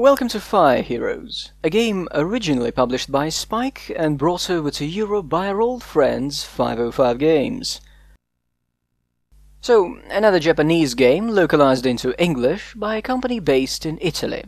Welcome to Fire Heroes, a game originally published by Spike and brought over to Europe by our old friends 505 Games. So, another Japanese game localized into English by a company based in Italy.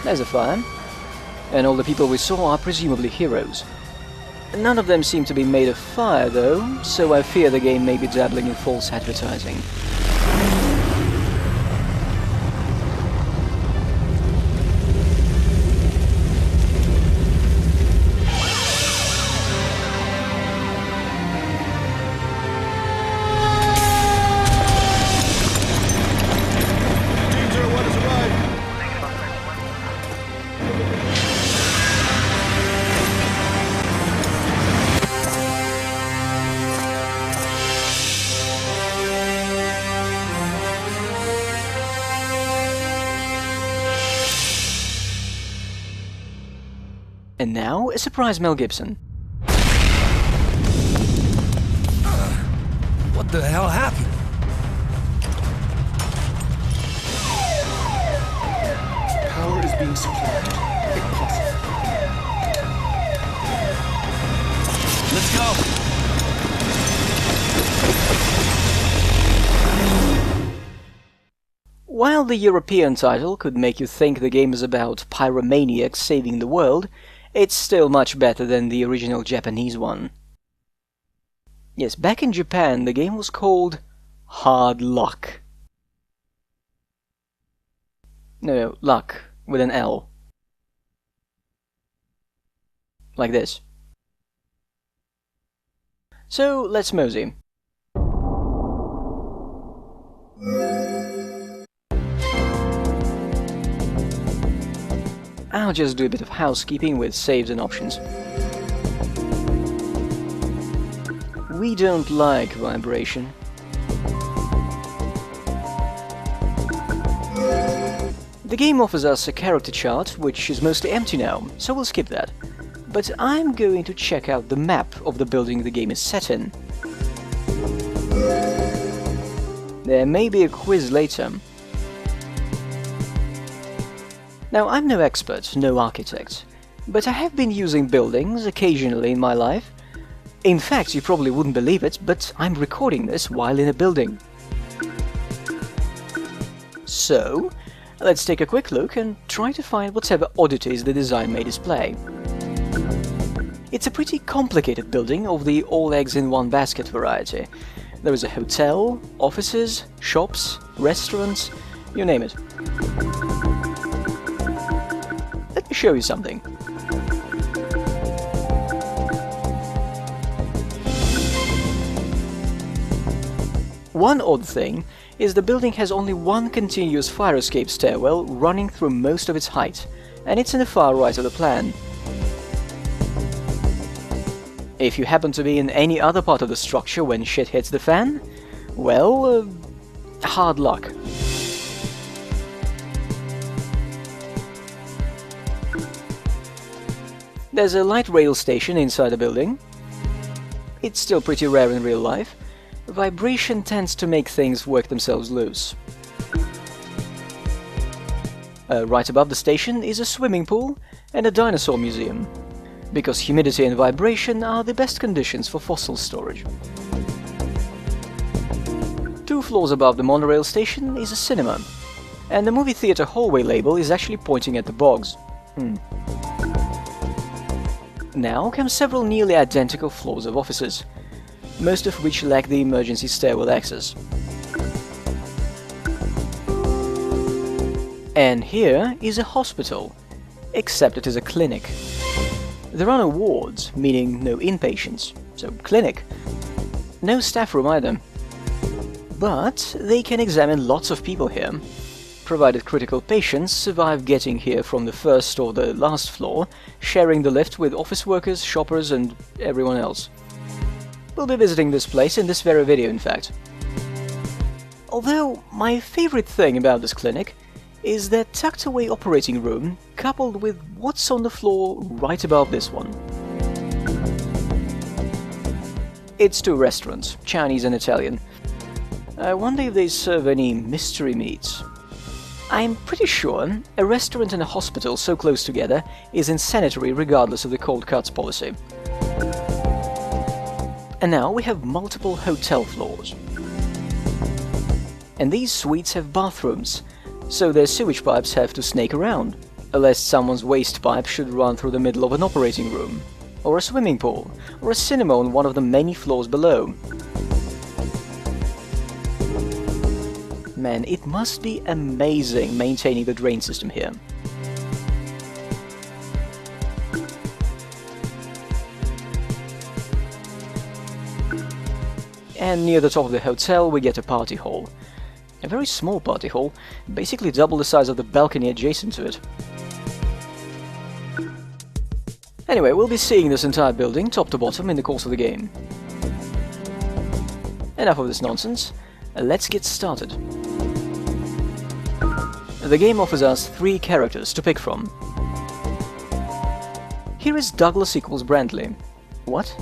There's a fire, and all the people we saw are presumably heroes. None of them seem to be made of fire though, so I fear the game may be dabbling in false advertising. And now, a surprise Mel Gibson. What the hell happened? Power is being supplied, if possible. Let's go! While the European title could make you think the game is about pyromaniacs saving the world, it's still much better than the original Japanese one. Yes, back in Japan the game was called Hard Luck. No, luck, with an L. Like this. So, let's mosey. I'll just do a bit of housekeeping with saves and options. We don't like vibration. The game offers us a character chart, which is mostly empty now, so we'll skip that. But I'm going to check out the map of the building the game is set in. There may be a quiz later. Now, I'm no expert, no architect, but I have been using buildings occasionally in my life. In fact, you probably wouldn't believe it, but I'm recording this while in a building. So, let's take a quick look and try to find whatever oddities the design may display. It's a pretty complicated building of the all eggs in one basket variety. There is a hotel, offices, shops, restaurants, you name it. Let me show you something. One odd thing is the building has only one continuous fire escape stairwell running through most of its height, and it's in the far right of the plan. If you happen to be in any other part of the structure when shit hits the fan, well, hard luck. There's a light rail station inside the building. It's still pretty rare in real life. Vibration tends to make things work themselves loose. Right above the station is a swimming pool and a dinosaur museum, because humidity and vibration are the best conditions for fossil storage. 2 floors above the monorail station is a cinema, and the movie theater hallway label is actually pointing at the bogs. Now come several nearly identical floors of offices, most of which lack the emergency stairwell access. And here is a hospital, except it is a clinic. There are no wards, meaning no inpatients, so clinic. No staff room either. But they can examine lots of people here, provided critical patients survive getting here from the first or the last floor, sharing the lift with office workers, shoppers and everyone else. We'll be visiting this place in this very video, in fact. Although, my favorite thing about this clinic is that tucked away operating room coupled with what's on the floor right above this one. It's two restaurants, Chinese and Italian. I wonder if they serve any mystery meats. I'm pretty sure a restaurant and a hospital so close together is insanitary regardless of the cold cuts policy. And now we have multiple hotel floors. And these suites have bathrooms, so their sewage pipes have to snake around, unless someone's waste pipe should run through the middle of an operating room, or a swimming pool, or a cinema on one of the many floors below. Man, it must be amazing maintaining the drain system here. And near the top of the hotel we get a party hall. A very small party hall, basically double the size of the balcony adjacent to it. Anyway, we'll be seeing this entire building top to bottom in the course of the game. Enough of this nonsense, let's get started. The game offers us 3 characters to pick from. Here is Douglas equals Brandley. What?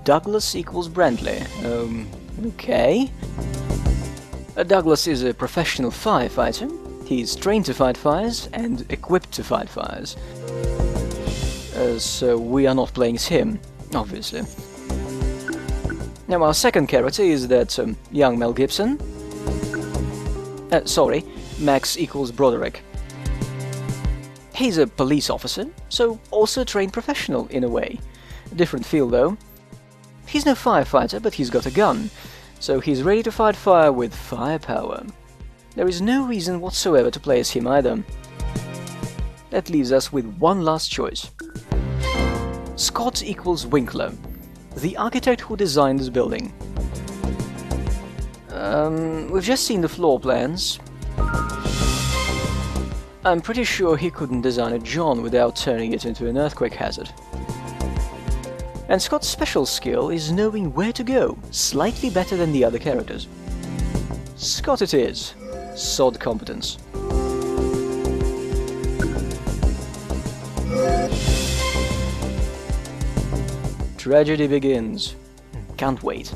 Douglas equals Brandley. Okay. Douglas is a professional firefighter. He's trained to fight fires and equipped to fight fires. So we are not playing as him, obviously. Now our second character is that young Mel Gibson. Sorry, Max equals Broderick. He's a police officer, so also a trained professional in a way. Different field though. He's no firefighter, but he's got a gun, so he's ready to fight fire with firepower. There is no reason whatsoever to play as him either. That leaves us with one last choice. Scott equals Winkler, the architect who designed this building. We've just seen the floor plans. I'm pretty sure he couldn't design a John without turning it into an earthquake hazard. And Scott's special skill is knowing where to go, slightly better than the other characters. Scott it is. Sod competence. Tragedy begins. Can't wait.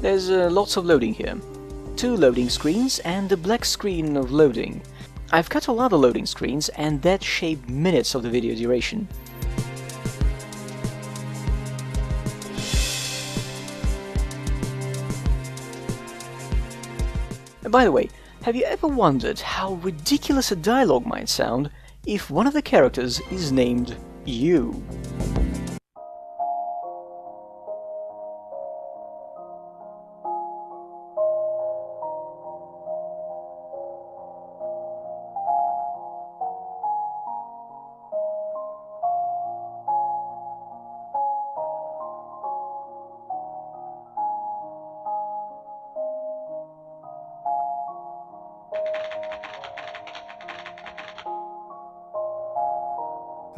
There's lots of loading here. 2 loading screens and a black screen of loading. I've cut all other loading screens and that shaved minutes of the video duration. By the way, have you ever wondered how ridiculous a dialogue might sound if one of the characters is named You?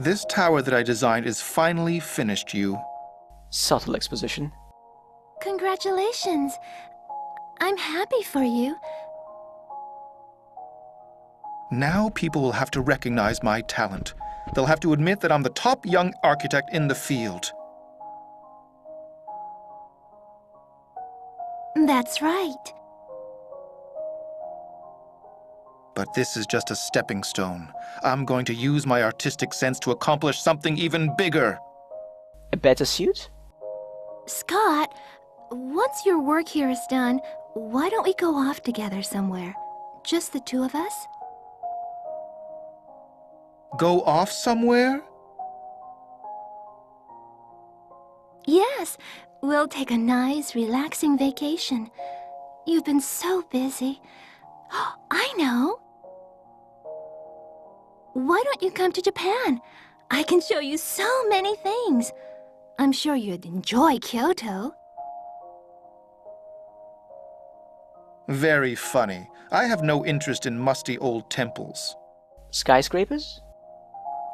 This tower that I designed is finally finished, you. Subtle exposition. Congratulations. I'm happy for you. Now people will have to recognize my talent. They'll have to admit that I'm the top young architect in the field. That's right. But this is just a stepping stone. I'm going to use my artistic sense to accomplish something even bigger. A better suit? Scott, once your work here is done, why don't we go off together somewhere? Just the 2 of us? Go off somewhere? Yes, we'll take a nice, relaxing vacation. You've been so busy. I know. Why don't you come to Japan? I can show you so many things. I'm sure you'd enjoy Kyoto. Very funny. I have no interest in musty old temples. Skyscrapers?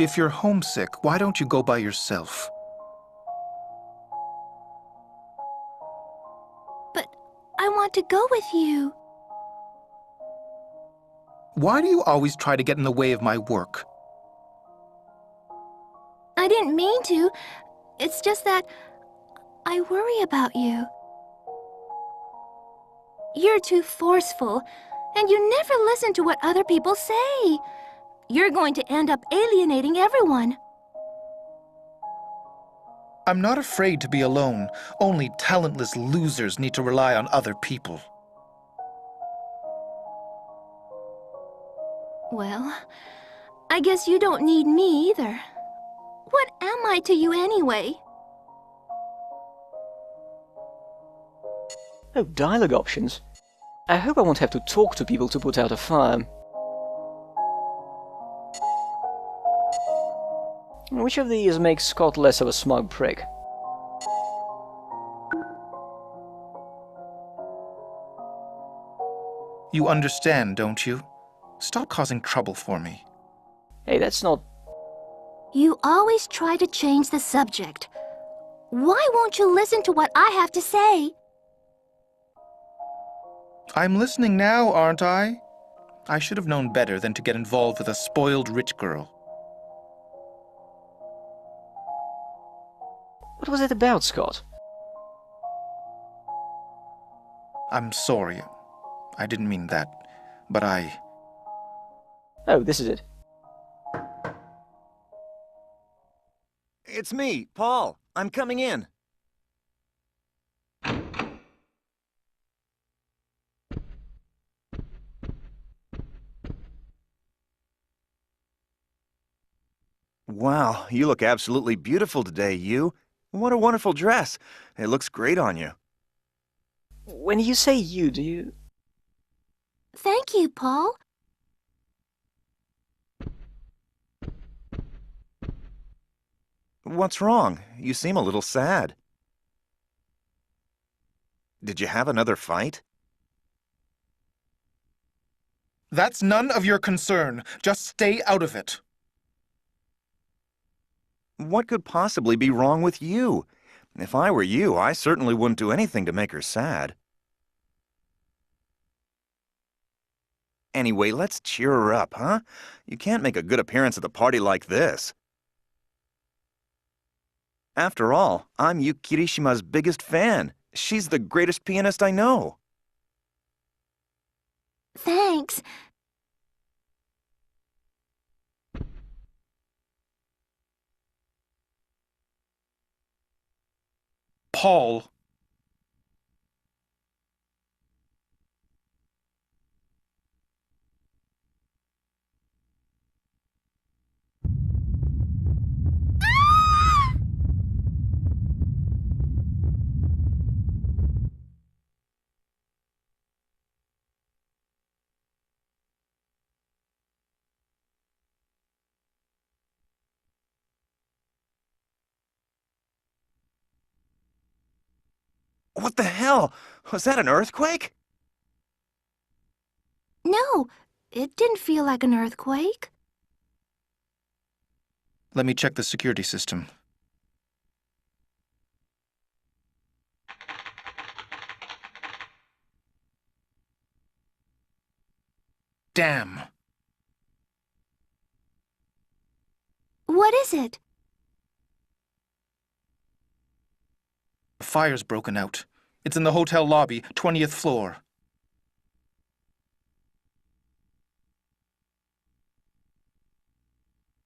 If you're homesick, why don't you go by yourself? But I want to go with you. Why do you always try to get in the way of my work? I didn't mean to. It's just that I worry about you. You're too forceful, and you never listen to what other people say. You're going to end up alienating everyone. I'm not afraid to be alone. Only talentless losers need to rely on other people. Well, I guess you don't need me either. What am I to you anyway? Oh, dialogue options. I hope I won't have to talk to people to put out a fire. Which of these makes Scott less of a smug prick? You understand, don't you? Stop causing trouble for me. Hey, that's not... You always try to change the subject. Why won't you listen to what I have to say? I'm listening now, aren't I? I should have known better than to get involved with a spoiled rich girl. What was it about, Scott? I'm sorry. I didn't mean that. But Oh, this is it. It's me, Paul. I'm coming in. Wow, you look absolutely beautiful today, you. What a wonderful dress. It looks great on you. When you say you, do you... Thank you, Paul. What's wrong? You seem a little sad. Did you have another fight? That's none of your concern. Just stay out of it. What could possibly be wrong with you? If I were you, I certainly wouldn't do anything to make her sad. Anyway, let's cheer her up, huh? You can't make a good appearance at a party like this. After all, I'm Yu Kirishima's biggest fan. She's the greatest pianist I know. Thanks. Paul. What the hell? Was that an earthquake? No, it didn't feel like an earthquake. Let me check the security system. Damn. What is it? A fire's broken out. It's in the hotel lobby, 20th floor.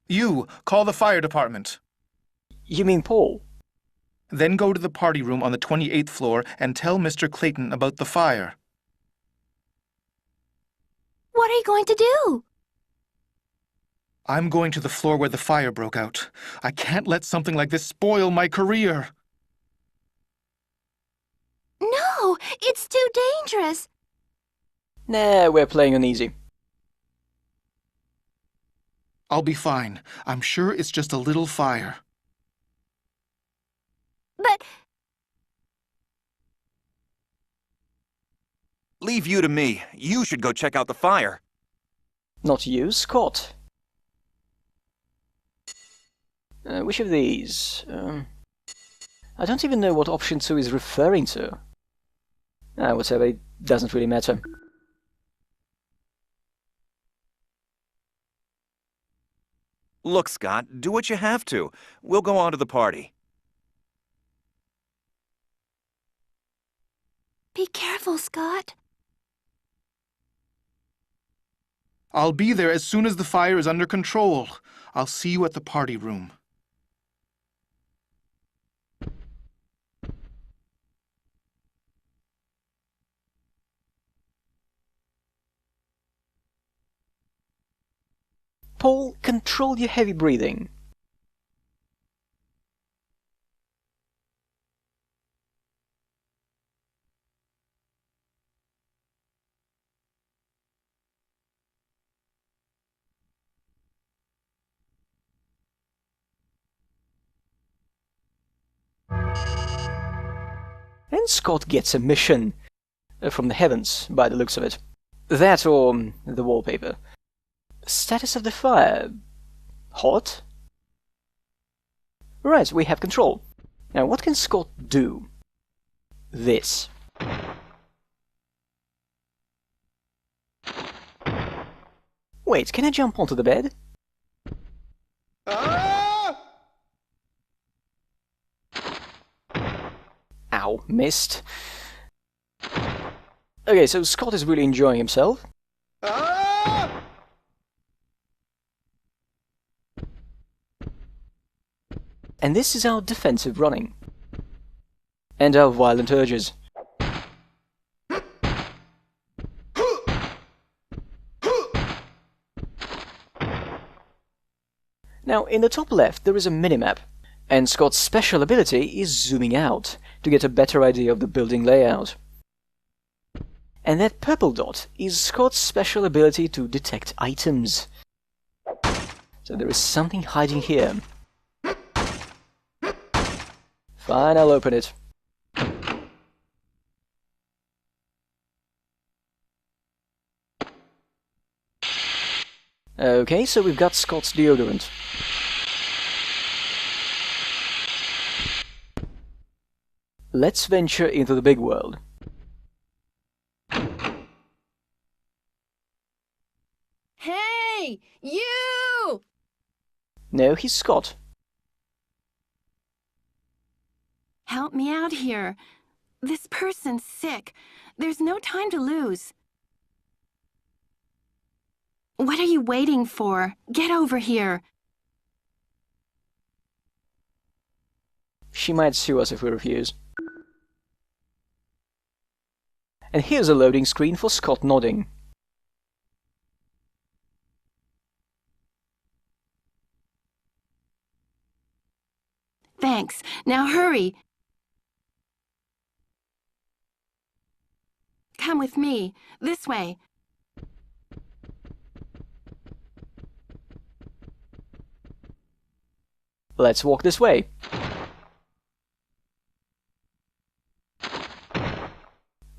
You, call the fire department. You mean Paul? Then go to the party room on the 28th floor and tell Mr. Clayton about the fire. What are you going to do? I'm going to the floor where the fire broke out. I can't let something like this spoil my career. No, it's too dangerous. Nah, we're playing on easy. I'll be fine. I'm sure it's just a little fire. But Leave you to me. You should go check out the fire. Not you, Scott. Which of these? I don't even know what option 2 is referring to. Whatever, it doesn't really matter. Look, Scott, do what you have to. We'll go on to the party. be careful, Scott. I'll be there as soon as the fire is under control. I'll see you at the party room. Paul, control your heavy breathing. And Scott gets a mission from the heavens, by the looks of it. That or the wallpaper. Status of the fire. Hot? Right, we have control. Now, what can Scott do? This. Wait, can I jump onto the bed? Ow, missed. Okay, so Scott is really enjoying himself. And this is our defensive running. And our violent urges. Now, in the top left, there is a minimap, and Scott's special ability is zooming out to get a better idea of the building layout. And that purple dot is Scott's special ability to detect items. So there is something hiding here. Fine, I'll open it. Okay, so we've got Scott's deodorant. Let's venture into the big world. Hey, you! No, he's Scott. Help me out here. This person's sick. There's no time to lose. What are you waiting for? Get over here. She might sue us if we refuse. And here's a loading screen for Scott nodding. Thanks. Now hurry. Come with me. This way. Let's walk this way.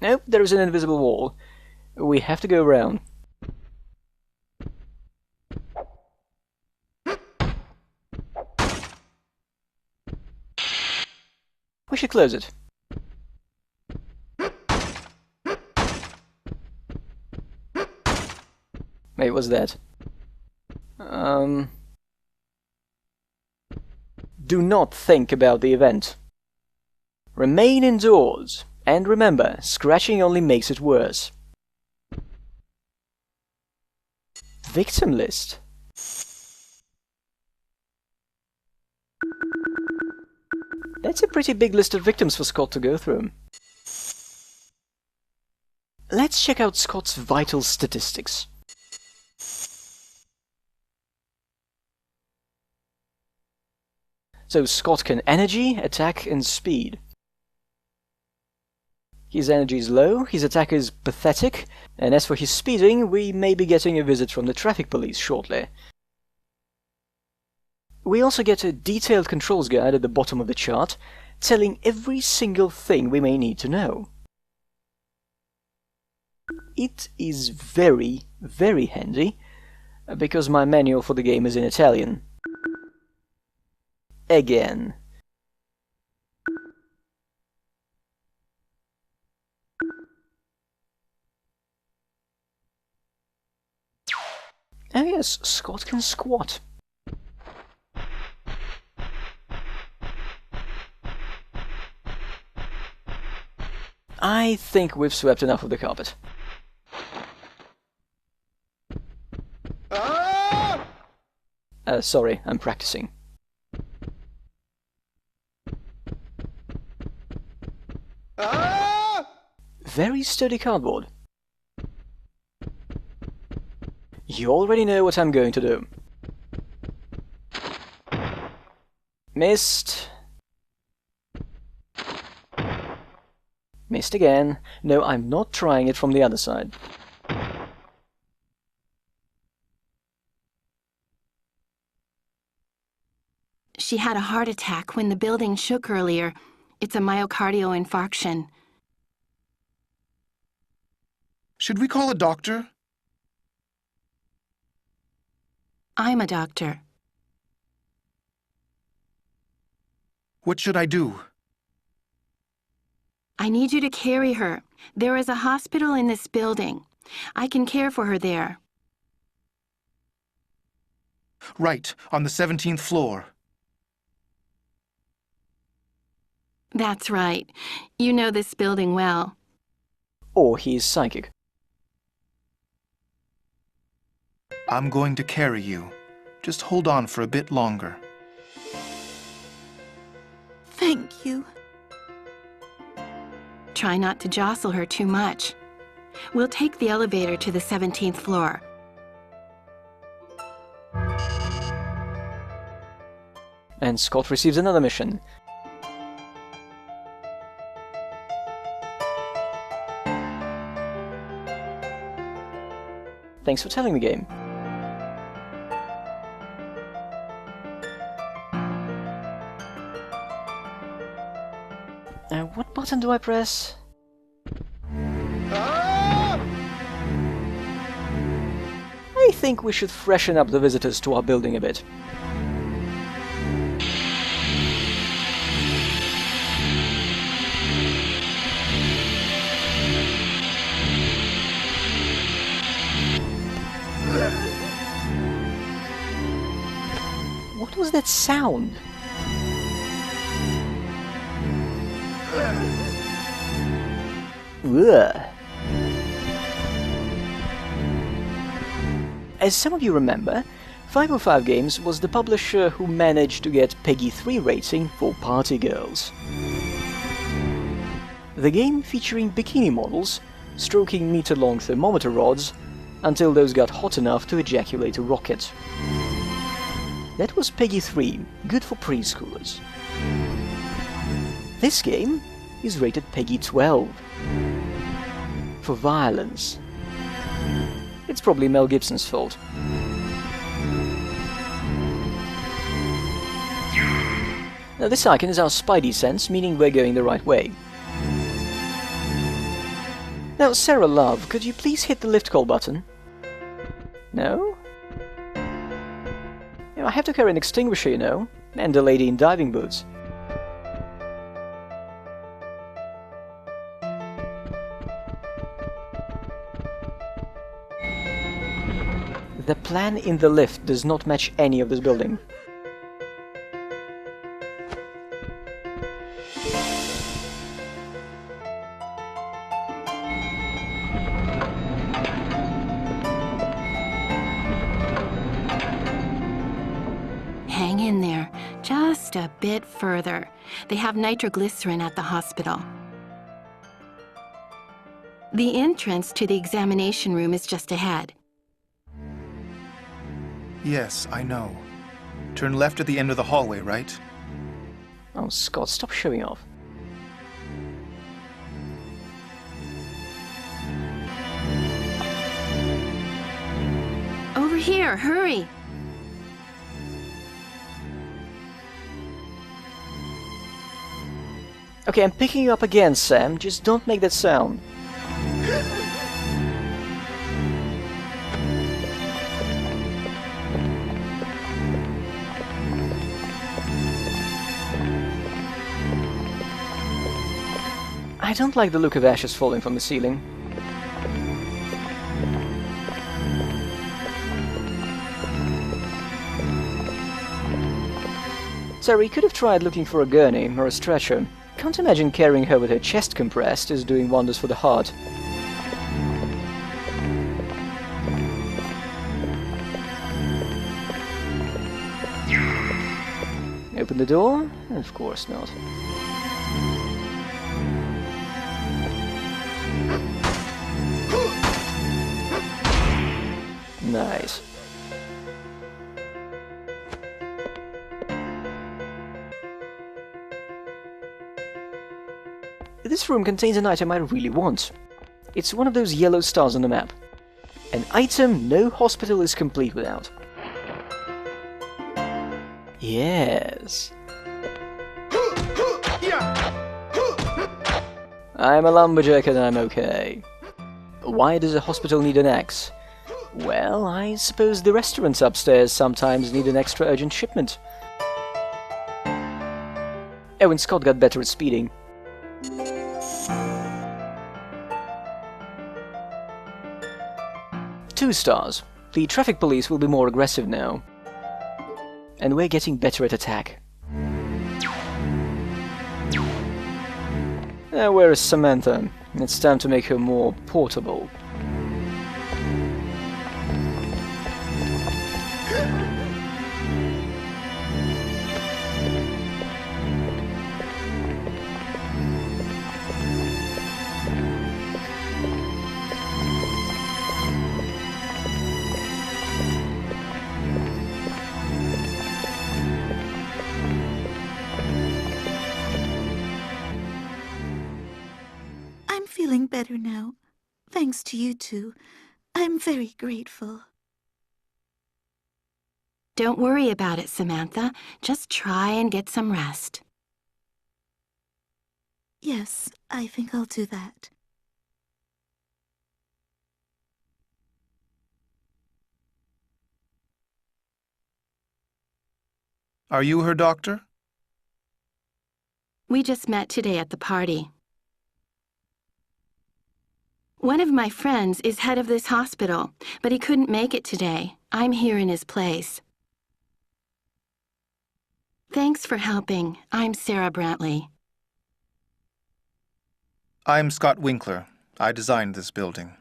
Nope, there is an invisible wall. We have to go around. We should close it. Wait, what's that? Do not think about the event. Remain indoors, and remember, scratching only makes it worse. Victim list. That's a pretty big list of victims for Scott to go through. Let's check out Scott's vital statistics. So Scott can energy, attack, and speed. His energy is low, his attack is pathetic, and as for his speeding, we may be getting a visit from the traffic police shortly. We also get a detailed controls guide at the bottom of the chart, telling every single thing we may need to know. It is very, very handy, because my manual for the game is in Italian. Again. Oh yes, Scott can squat. I think we've swept enough of the carpet. Sorry, I'm practicing. Very sturdy cardboard. You already know what I'm going to do. Missed. Missed again. No, I'm not trying it from the other side. She had a heart attack when the building shook earlier. It's a myocardial infarction. Should we call a doctor? I'm a doctor. What should I do? I need you to carry her. There is a hospital in this building. I can care for her there. Right, on the 17th floor. That's right. You know this building well. Or he's psychic. I'm going to carry you. Just hold on for a bit longer. Thank you. Try not to jostle her too much. We'll take the elevator to the 17th floor. And Scott receives another mission. Thanks for telling me, game. What button do I press? I think we should freshen up the visitors to our building a bit. What was that sound? Ugh. As some of you remember, 505 Games was the publisher who managed to get PEGI 3 rating for Party Girls. The game featuring bikini models stroking meter-long thermometer rods until those got hot enough to ejaculate a rocket. That was PEGI 3, good for preschoolers. This game is rated PEGI 12, for violence. It's probably Mel Gibson's fault. Now this icon is our Spidey sense, meaning we're going the right way. Now Sarah Love, could you please hit the lift call button? No? I have to carry an extinguisher, you know, and a lady in diving boots. The plan in the lift does not match any of this building. Hang in there, just a bit further. They have nitroglycerin at the hospital. The entrance to the examination room is just ahead. Yes, I know. Turn left at the end of the hallway, right? Oh, Scott, stop showing off. Over here, hurry! Okay, I'm picking you up again, Sam. Just don't make that sound. I don't like the look of ashes falling from the ceiling. Terry could have tried looking for a gurney or a stretcher. Can't imagine carrying her with her chest compressed is doing wonders for the heart. Open the door? Of course not. Nice. This room contains an item I really want. It's one of those yellow stars on the map. An item no hospital is complete without. Yes. I'm a lumberjack and I'm okay. Why does a hospital need an axe? Well, I suppose the restaurants upstairs sometimes need an extra urgent shipment. Oh, and Scott got better at speeding. Two stars. The traffic police will be more aggressive now. And we're getting better at attack. Where is Samantha? It's time to make her more portable. I'm feeling better now, thanks to you two. I'm very grateful. Don't worry about it, Samantha. Just try and get some rest. Yes, I think I'll do that. Are you her doctor? We just met today at the party. One of my friends is head of this hospital, but he couldn't make it today. I'm here in his place. Thanks for helping. I'm Sarah Brantley. I'm Scott Winkler. I designed this building.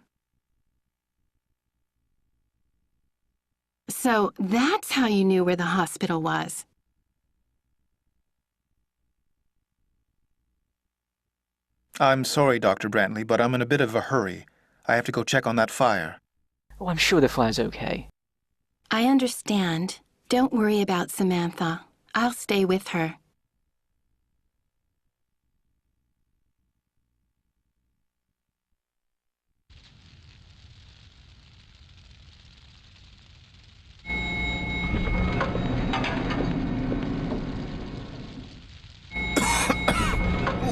So that's how you knew where the hospital was. I'm sorry, Dr. Brantley, but I'm in a bit of a hurry. I have to go check on that fire. Oh, I'm sure the fire's okay. I understand. Don't worry about Samantha. I'll stay with her.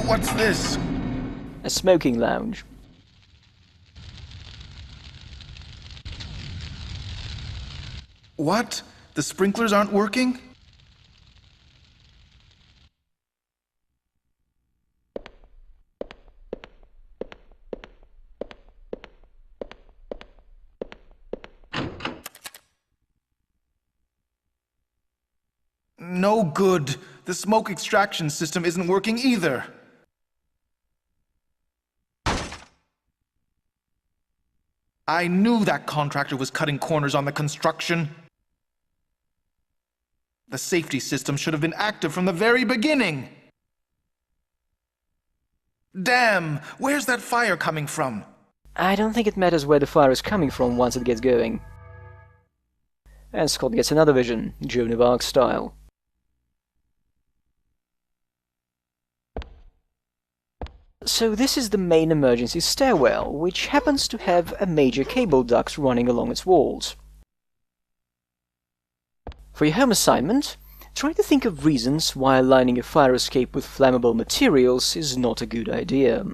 What's this? A smoking lounge. What? The sprinklers aren't working? No good. The smoke extraction system isn't working either. I knew that contractor was cutting corners on the construction. The safety system should have been active from the very beginning. Damn! Where's that fire coming from? I don't think it matters where the fire is coming from once it gets going. And Scott gets another vision, Joan of Arc style. So this is the main emergency stairwell, which happens to have a major cable duct running along its walls. For your home assignment, Trying to think of reasons why lining a fire escape with flammable materials is not a good idea.